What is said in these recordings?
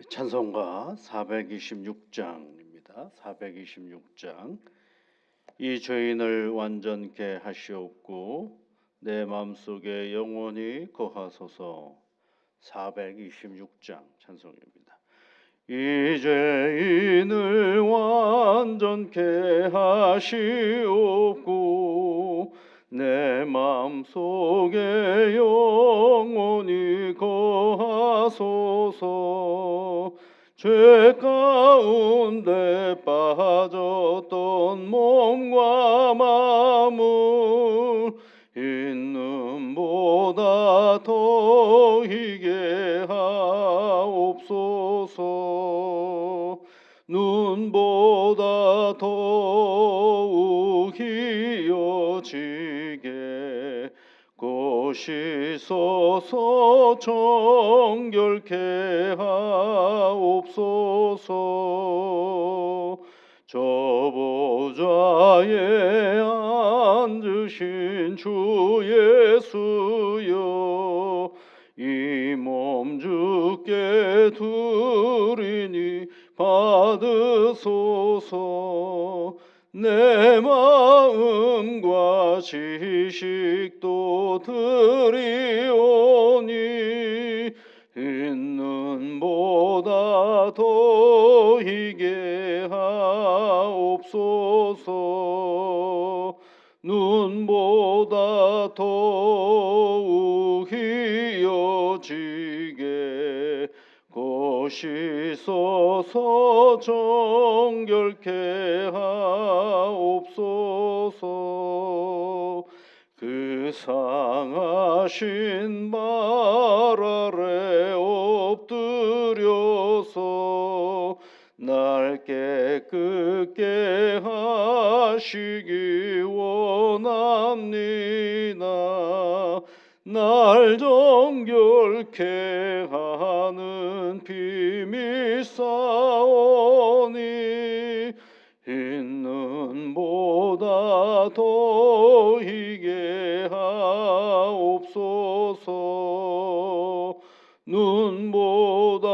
찬송가 426장입니다. 426장. 이 죄인을 완전케 하시옵고 내 마음속에 영원히 거하소서. 426장 찬송입니다. 이 죄인을 완전케 하시옵고 내 마음속에 영원히 거하소서. 죄 가운데 빠졌던 몸과 마음을 있는보다 더 희게 하옵소서. 눈보다 더욱 희어지게 고시소서. 정결케 하옵소서. 저 보좌에 앉으신 주 예수여, 이 몸 주께 드리니 받으소서. 내 마음과 지식도 드리오니 있는보다 더 희게 하옵소서. 눈보다 더욱 희어지게 고시소서. 정결케 하옵소서. 그 상하신 발 아래 엎드려서 날 깨끗게 하시기 원합니다. 날 정결케 하는 비밀 사오니 있는보다 더 희게 하옵소서. 눈보다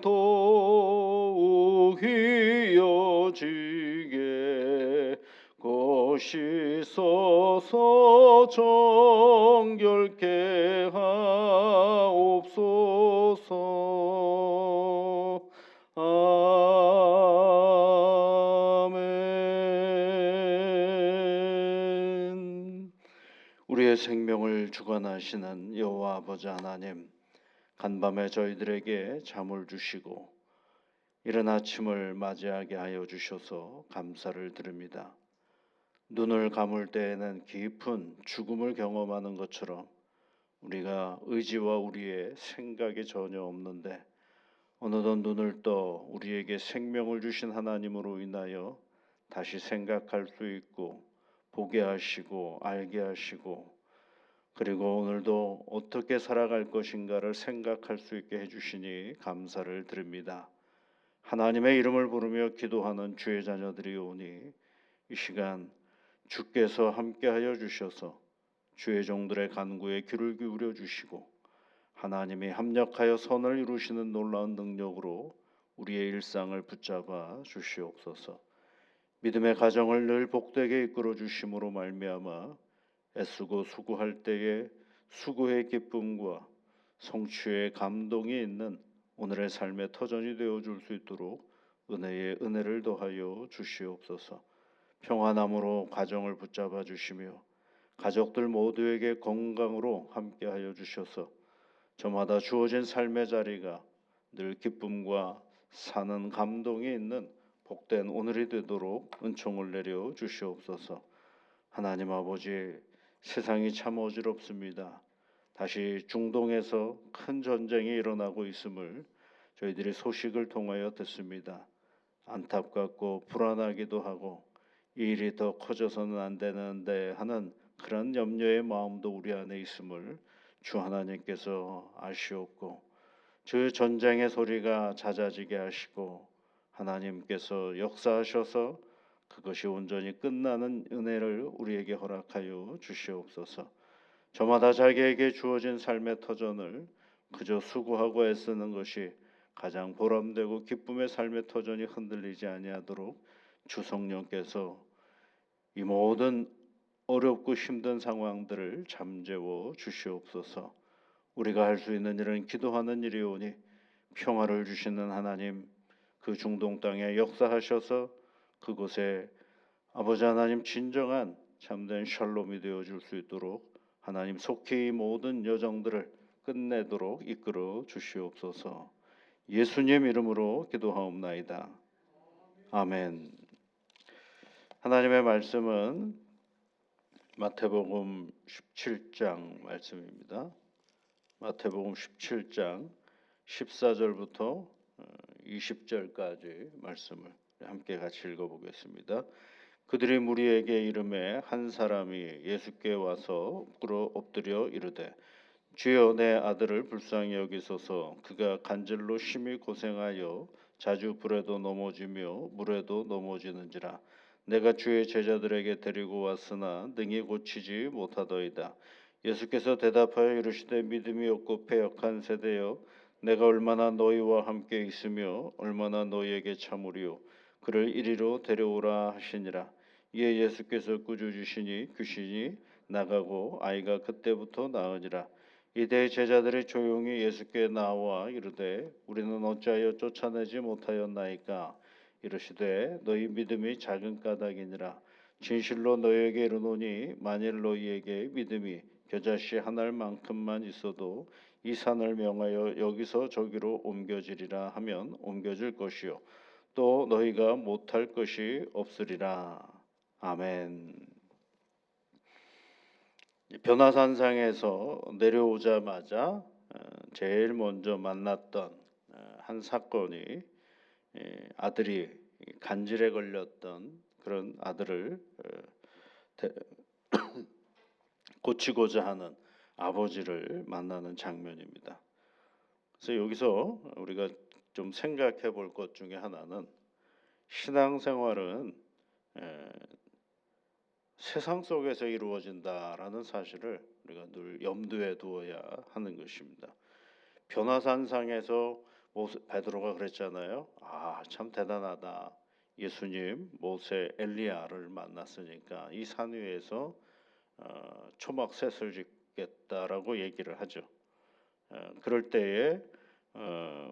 더욱 희어지게 고시소서. 정결케 하옵소서. 아멘. 우리의 생명을 주관하시는 여호와 아버지 하나님, 간밤에 저희들에게 잠을 주시고 이른 아침을 맞이하게 하여 주셔서 감사를 드립니다. 눈을 감을 때에는 깊은 죽음을 경험하는 것처럼 우리가 의지와 우리의 생각이 전혀 없는데 어느덧 눈을 떠 우리에게 생명을 주신 하나님으로 인하여 다시 생각할 수 있고 보게 하시고 알게 하시고, 그리고 오늘도 어떻게 살아갈 것인가를 생각할 수 있게 해주시니 감사를 드립니다. 하나님의 이름을 부르며 기도하는 주의 자녀들이 오니 이 시간 주께서 함께하여 주셔서 주의 종들의 간구에 귀를 기울여 주시고 하나님이 합력하여 선을 이루시는 놀라운 능력으로 우리의 일상을 붙잡아 주시옵소서. 믿음의 가정을 늘 복되게 이끌어 주심으로 말미암아 애쓰고 수고할 때에 수고의 기쁨과 성취의 감동이 있는 오늘의 삶의 터전이 되어줄 수 있도록 은혜에 은혜를 더하여 주시옵소서. 평안함으로 가정을 붙잡아 주시며 가족들 모두에게 건강으로 함께하여 주셔서 저마다 주어진 삶의 자리가 늘 기쁨과 사는 감동이 있는 복된 오늘이 되도록 은총을 내려 주시옵소서. 하나님 아버지, 세상이 참 어지럽습니다. 다시 중동에서 큰 전쟁이 일어나고 있음을 저희들이 소식을 통하여 듣습니다. 안타깝고 불안하기도 하고 이 일이 더 커져서는 안 되는데 하는 그런 염려의 마음도 우리 안에 있음을 주 하나님께서 아시옵고 그 전쟁의 소리가 잦아지게 하시고 하나님께서 역사하셔서 그것이 온전히 끝나는 은혜를 우리에게 허락하여 주시옵소서. 저마다 자기에게 주어진 삶의 터전을 그저 수고하고 애쓰는 것이 가장 보람되고 기쁨의 삶의 터전이 흔들리지 아니하도록 주 성령께서 이 모든 어렵고 힘든 상황들을 잠재워 주시옵소서. 우리가 할 수 있는 일은 기도하는 일이오니 평화를 주시는 하나님, 그 중동 땅에 역사하셔서 그곳에 아버지 하나님 진정한 참된 샬롬이 되어 줄 수 있도록 하나님 속히 이 모든 여정들을 끝내도록 이끌어 주시옵소서. 예수님 이름으로 기도하옵나이다. 아멘. 하나님의 말씀은 마태복음 17장 말씀입니다. 마태복음 17장 14절부터 20절까지 말씀을 함께 같이 읽어보겠습니다. 그들이 무리에게 이르매 한 사람이 예수께 와서 엎드려 이르되 주여 내 아들을 불쌍히 여기소서. 그가 간질로 심히 고생하여 자주 불에도 넘어지며 물에도 넘어지는지라. 내가 주의 제자들에게 데리고 왔으나 능히 고치지 못하더이다. 예수께서 대답하여 이르시되 믿음이 없고 패역한 세대여, 내가 얼마나 너희와 함께 있으며 얼마나 너희에게 참으리요. 그를 이리로 데려오라 하시니라. 이에 예수께서 꾸짖으시니 귀신이 나가고 아이가 그때부터 나으니라. 이때 제자들이 조용히 예수께 나와 이르되 우리는 어찌하여 쫓아내지 못하였나이까. 이르시되 너희 믿음이 작은 까닭이니라. 진실로 너희에게 이르노니 만일 너희에게 믿음이 겨자씨 한 알만큼만 있어도 이 산을 명하여 여기서 저기로 옮겨지리라 하면 옮겨질 것이요 또 너희가 못할 것이 없으리라. 아멘. 변화산상에서 내려오자마자 제일 먼저 만났던 한 사건이 아들이 간질에 걸렸던 그런 아들을 고치고자 하는 아버지를 만나는 장면입니다. 그래서 여기서 우리가 좀 생각해 볼 것 중에 하나는 신앙생활은 세상 속에서 이루어진다라는 사실을 우리가 늘 염두에 두어야 하는 것입니다. 변화산상에서 베드로가 그랬잖아요. 참 대단하다. 예수님, 모세, 엘리야를 만났으니까 이 산 위에서 초막셋을 짓겠다라고 얘기를 하죠. 그럴 때에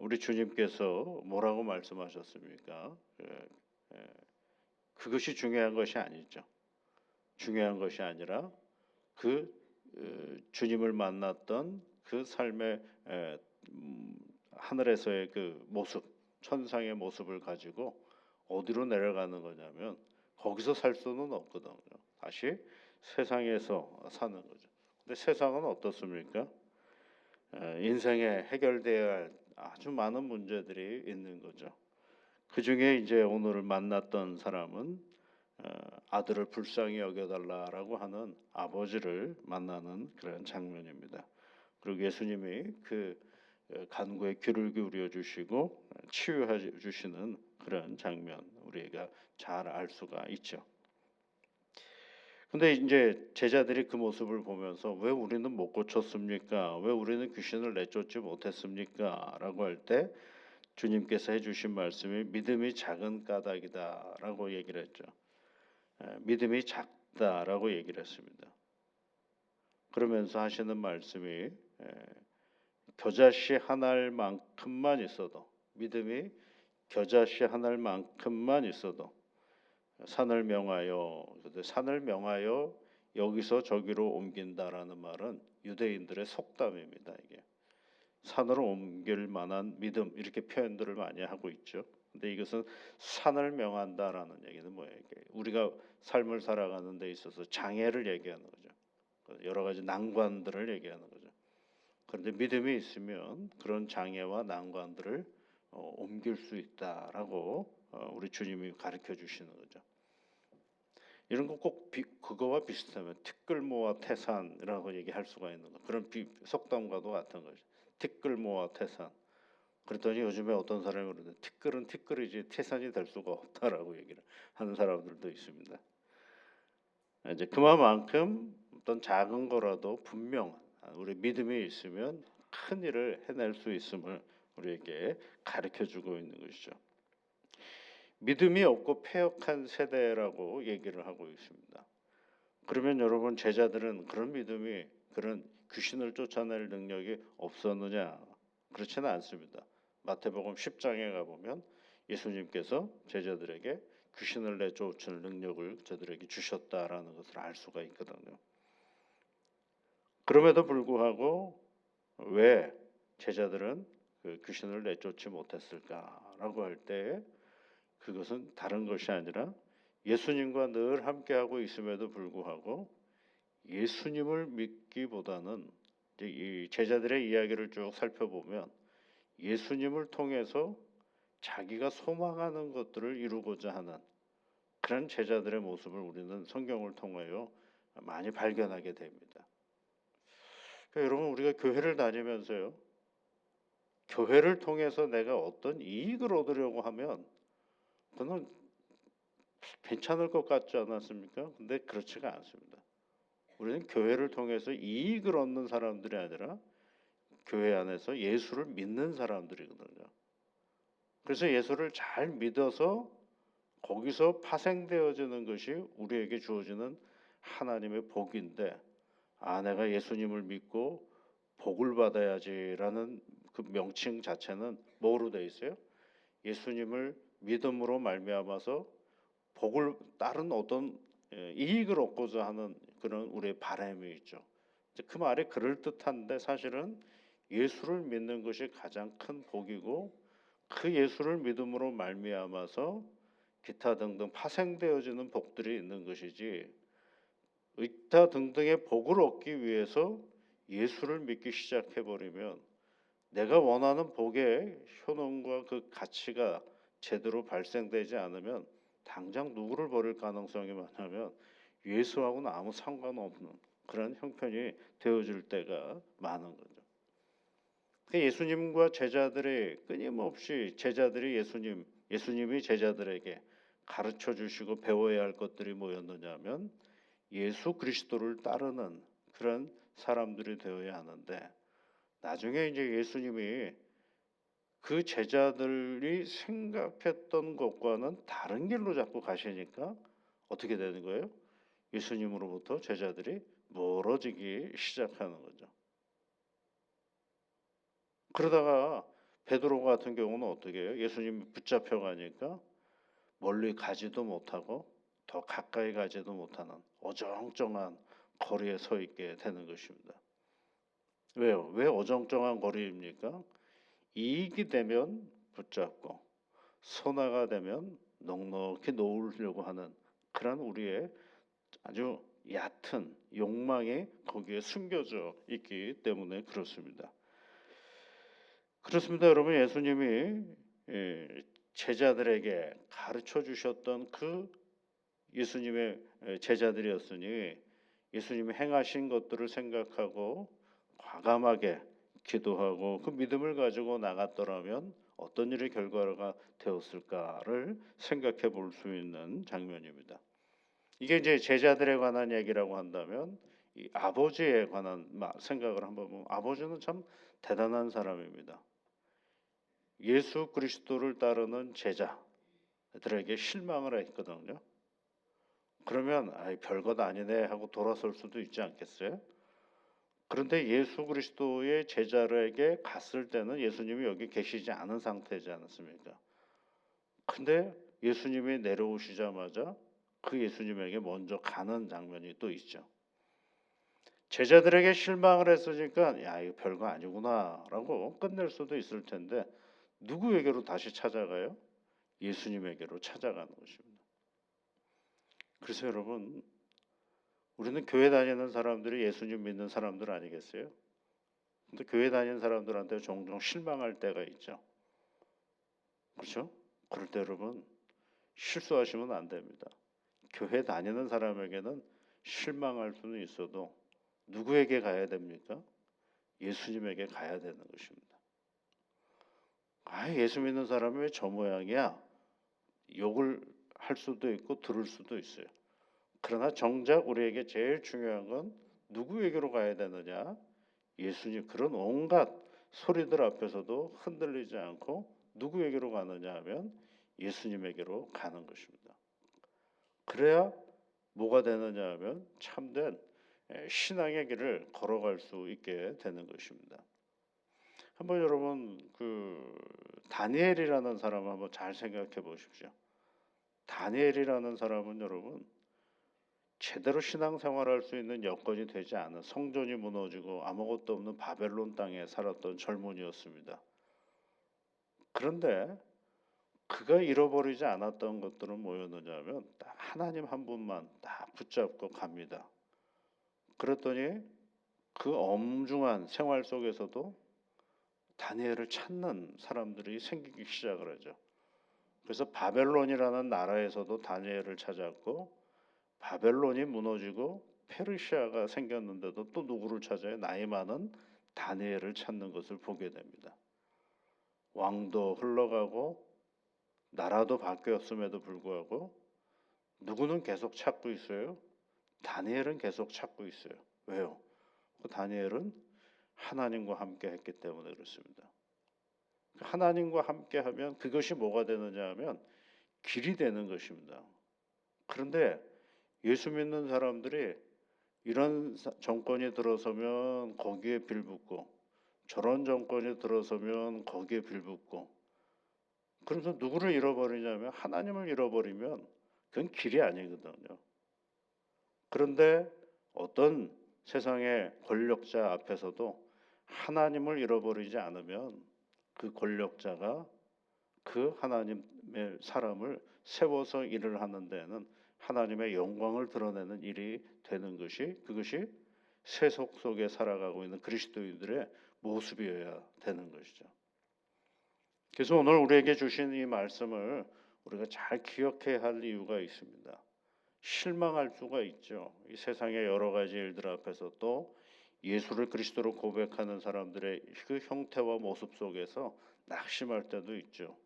우리 주님께서 뭐라고 말씀하셨습니까? 그것이 중요한 것이 아니죠. 중요한 것이 아니라 그 주님을 만났던 그 삶의 하늘에서의 그 모습, 천상의 모습을 가지고 어디로 내려가는 거냐면 거기서 살 수는 없거든요. 다시 세상에서 사는 거죠. 근데 세상은 어떻습니까? 인생에 해결되어야 할 아주 많은 문제들이 있는 거죠. 그 중에 이제 오늘 만났던 사람은 아들을 불쌍히 여겨달라라고 하는 아버지를 만나는 그런 장면입니다. 그리고 예수님이 그 간구에 귀를 기울여 주시고 치유해 주시는 그런 장면 우리가 잘 알 수가 있죠. 근데 이제 제자들이 그 모습을 보면서 왜 우리는 못 고쳤습니까? 왜 우리는 귀신을 내쫓지 못했습니까? 라고 할 때 주님께서 해주신 말씀이 믿음이 작은 까닭이다라고 얘기를 했죠. 믿음이 작다라고 얘기를 했습니다. 그러면서 하시는 말씀이 겨자씨 한 알만큼만 있어도 믿음이 겨자씨 한 알만큼만 있어도 산을 명하여 여기서 저기로 옮긴다라는 말은 유대인들의 속담입니다. 이게 산으로 옮길 만한 믿음 이렇게 표현들을 많이 하고 있죠. 근데 이것은 산을 명한다라는 얘기는 뭐예요? 우리가 삶을 살아가는 데 있어서 장애를 얘기하는 거죠. 여러 가지 난관들을 얘기하는 거죠. 그런데 믿음이 있으면 그런 장애와 난관들을 옮길 수 있다라고 우리 주님이 가르쳐 주시는 거죠. 이런 거 꼭 그거와 비슷하면 티끌모아 태산이라고 얘기할 수가 있는 거. 그런 속담과도 같은 거죠. 티끌모아 태산. 그랬더니 요즘에 어떤 사람이 그러는데 티끌은 티끌이지 태산이 될 수가 없다라고 얘기를 하는 사람들도 있습니다. 이제 그만큼 어떤 작은 거라도 분명 우리 믿음이 있으면 큰 일을 해낼 수 있음을 우리에게 가르쳐주고 있는 것이죠. 믿음이 없고 패역한 세대라고 얘기를 하고 있습니다. 그러면 여러분, 제자들은 그런 믿음이, 그런 귀신을 쫓아낼 능력이 없었느냐? 그렇지는 않습니다. 마태복음 10장에 가보면 예수님께서 제자들에게 귀신을 내쫓을 능력을 저들에게 주셨다라는 것을 알 수가 있거든요. 그럼에도 불구하고 왜 제자들은 그 귀신을 내쫓지 못했을까라고 할 때, 그것은 다른 것이 아니라 예수님과 늘 함께하고 있음에도 불구하고 예수님을 믿기보다는, 이 제자들의 이야기를 쭉 살펴보면 예수님을 통해서 자기가 소망하는 것들을 이루고자 하는 그런 제자들의 모습을 우리는 성경을 통하여 많이 발견하게 됩니다. 그러니까 여러분, 우리가 교회를 다니면서요, 교회를 통해서 내가 어떤 이익을 얻으려고 하면 그건 괜찮을 것 같지 않았습니까? 근데 그렇지가 않습니다. 우리는 교회를 통해서 이익을 얻는 사람들이 아니라 교회 안에서 예수를 믿는 사람들이거든요. 그래서 예수를 잘 믿어서 거기서 파생되어지는 것이 우리에게 주어지는 하나님의 복인데, 내가 예수님을 믿고 복을 받아야지라는 그 명칭 자체는 뭐로 되어 있어요? 예수님을 믿음으로 말미암아서 복을, 다른 어떤 이익을 얻고자 하는 그런 우리의 바람이 있죠. 그 말이 그럴듯한데 사실은 예수를 믿는 것이 가장 큰 복이고, 그 예수를 믿음으로 말미암아서 기타 등등 파생되어지는 복들이 있는 것이지, 기타 등등의 복을 얻기 위해서 예수를 믿기 시작해버리면 내가 원하는 복의 효능과 그 가치가 제대로 발생되지 않으면 당장 누구를 버릴 가능성이 많으면 예수하고는 아무 상관없는 그런 형편이 되어질 때가 많은 거죠. 예수님과 제자들이 끊임없이, 제자들이 예수님이 제자들에게 가르쳐 주시고 배워야 할 것들이 뭐였느냐면 예수 그리스도를 따르는 그런 사람들이 되어야 하는데, 나중에 이제 예수님이 그 제자들이 생각했던 것과는 다른 길로 자꾸 가시니까 어떻게 되는 거예요? 예수님으로부터 제자들이 멀어지기 시작하는 거죠. 그러다가 베드로 같은 경우는 어떻게 해요? 예수님이 붙잡혀 가니까 멀리 가지도 못하고 더 가까이 가지도 못하는 어정쩡한 거리에 서 있게 되는 것입니다. 왜요? 왜 어정쩡한 거리입니까? 이익이 되면 붙잡고 선화가 되면 넉넉히 놓으려고 하는 그런 우리의 아주 얕은 욕망이 거기에 숨겨져 있기 때문에 그렇습니다. 그렇습니다, 여러분. 예수님이 제자들에게 가르쳐 주셨던 그 예수님의 제자들이었으니 예수님이 행하신 것들을 생각하고 과감하게 기도하고 그 믿음을 가지고 나갔더라면 어떤 일의 결과가 되었을까를 생각해 볼 수 있는 장면입니다. 이게 이제 제자들에 관한 얘기라고 한다면 이 아버지에 관한 생각을 한번 보면, 아버지는 참 대단한 사람입니다. 예수 그리스도를 따르는 제자들에게 실망을 했거든요. 그러면 별것 아니네 하고 돌아설 수도 있지 않겠어요? 그런데 예수 그리스도의 제자에게 갔을 때는 예수님이 여기 계시지 않은 상태지 않습니까? 근데 예수님이 내려오시자마자 그 예수님에게 먼저 가는 장면이 또 있죠. 제자들에게 실망을 했으니까 야, 이거 별거 아니구나 라고 끝낼 수도 있을 텐데 누구에게로 다시 찾아가요? 예수님에게로 찾아가는 것입니다. 그래서 여러분, 우리는 교회 다니는 사람들이 예수님 믿는 사람들 아니겠어요? 근데 교회 다니는 사람들한테 종종 실망할 때가 있죠. 그렇죠? 그럴 때 여러분, 실수하시면 안 됩니다. 교회 다니는 사람에게는 실망할 수는 있어도 누구에게 가야 됩니까? 예수님에게 가야 되는 것입니다. 예수 믿는 사람이 왜 저 모양이야? 욕을 할 수도 있고 들을 수도 있어요. 그러나 정작 우리에게 제일 중요한 건 누구에게로 가야 되느냐? 예수님. 그런 온갖 소리들 앞에서도 흔들리지 않고 누구에게로 가느냐 하면 예수님에게로 가는 것입니다. 그래야 뭐가 되느냐 하면 참된 신앙의 길을 걸어갈 수 있게 되는 것입니다. 한번 여러분 다니엘이라는 사람을 한번 잘 생각해 보십시오. 다니엘이라는 사람은 여러분 제대로 신앙생활할 수 있는 여건이 되지 않은 성전이 무너지고 아무것도 없는 바벨론 땅에 살았던 젊은이였습니다. 그런데 그가 잃어버리지 않았던 것들은 뭐였느냐 하면 딱 하나님 한 분만 딱 붙잡고 갑니다. 그랬더니 그 엄중한 생활 속에서도 다니엘을 찾는 사람들이 생기기 시작을 하죠. 그래서 바벨론이라는 나라에서도 다니엘을 찾았고 바벨론이 무너지고 페르시아가 생겼는데도 또 누구를 찾아요? 나이 많은 다니엘을 찾는 것을 보게 됩니다. 왕도 흘러가고 나라도 바뀌었음에도 불구하고 누구는 계속 찾고 있어요? 다니엘은 계속 찾고 있어요. 왜요? 다니엘은 하나님과 함께 했기 때문에 그렇습니다. 하나님과 함께 하면 그것이 뭐가 되느냐 하면 길이 되는 것입니다. 그런데 예수 믿는 사람들이 이런 정권이 들어서면 거기에 빌붙고 저런 정권이 들어서면 거기에 빌붙고 그래서 누구를 잃어버리냐면 하나님을 잃어버리면 그건 길이 아니거든요. 그런데 어떤 세상의 권력자 앞에서도 하나님을 잃어버리지 않으면 그 권력자가 그 하나님의 사람을 세워서 일을 하는 데는 하나님의 영광을 드러내는 일이 되는 것이 그것이 세속 속에 살아가고 있는 그리스도인들의 모습이어야 되는 것이죠. 그래서 오늘 우리에게 주신 이 말씀을 우리가 잘 기억해야 할 이유가 있습니다. 실망할 수가 있죠. 이 세상의 여러 가지 일들 앞에서 또 예수를 그리스도로 고백하는 사람들의 그 형태와 모습 속에서 낙심할 때도 있죠.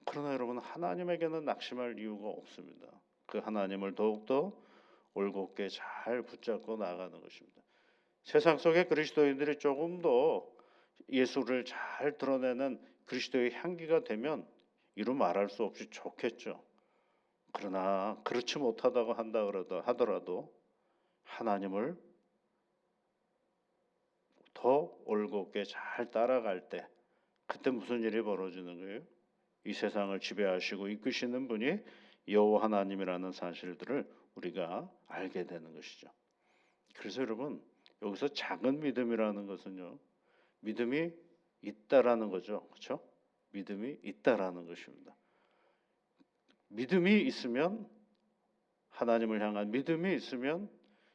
그러나 여러분 하나님에게는 낙심할 이유가 없습니다. 그 하나님을 더욱더 올곧게 잘 붙잡고 나가는 것입니다. 세상 속의 그리스도인들이 조금 더 예수를 잘 드러내는 그리스도의 향기가 되면 이루 말할 수 없이 좋겠죠. 그러나 그렇지 못하다고 하더라도 하나님을 더 올곧게 잘 따라갈 때 그때 무슨 일이 벌어지는 거예요? 이 세상을 지배하시고 이끄시는 분이 여호와 하나님이라는 사실들을 우리가 알게 되는 것이죠. 그래서 여러분 여기서 작은 믿음이라는 것은요. 믿음이 있다라는 거죠. 그렇죠? 믿음이 있다라는 것입니다. 믿음이 있으면 하나님을 향한 믿음이 있으면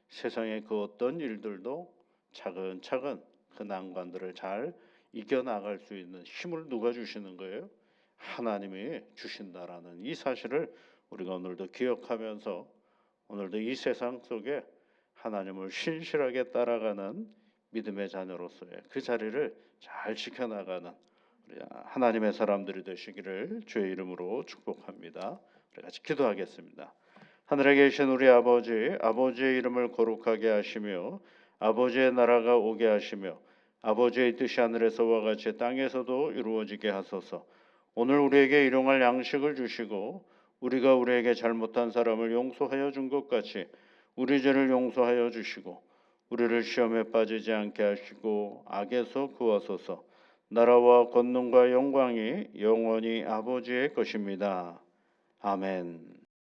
세상의 그 어떤 일들도 차근차근 그 난관들을 잘 이겨나갈 수 있는 힘을 누가 주시는 거예요? 하나님이 주신다라는 이 사실을 우리가 오늘도 기억하면서 오늘도 이 세상 속에 하나님을 신실하게 따라가는 믿음의 자녀로서의 그 자리를 잘 지켜나가는 우리 하나님의 사람들이 되시기를 주의 이름으로 축복합니다. 우리 같이 기도하겠습니다. 하늘에 계신 우리 아버지, 아버지의 이름을 거룩하게 하시며 아버지의 나라가 오게 하시며 아버지의 뜻이 하늘에서와 같이 땅에서도 이루어지게 하소서. 오늘 우리에게 일용할 양식을 주시고 우리가 우리에게 잘못한 사람을 용서하여 준 것 같이 우리 죄를 용서하여 주시고 우리를 시험에 빠지지 않게 하시고 악에서 구하소서. 나라와 권능과 영광이 영원히 아버지의 것입니다. 아멘.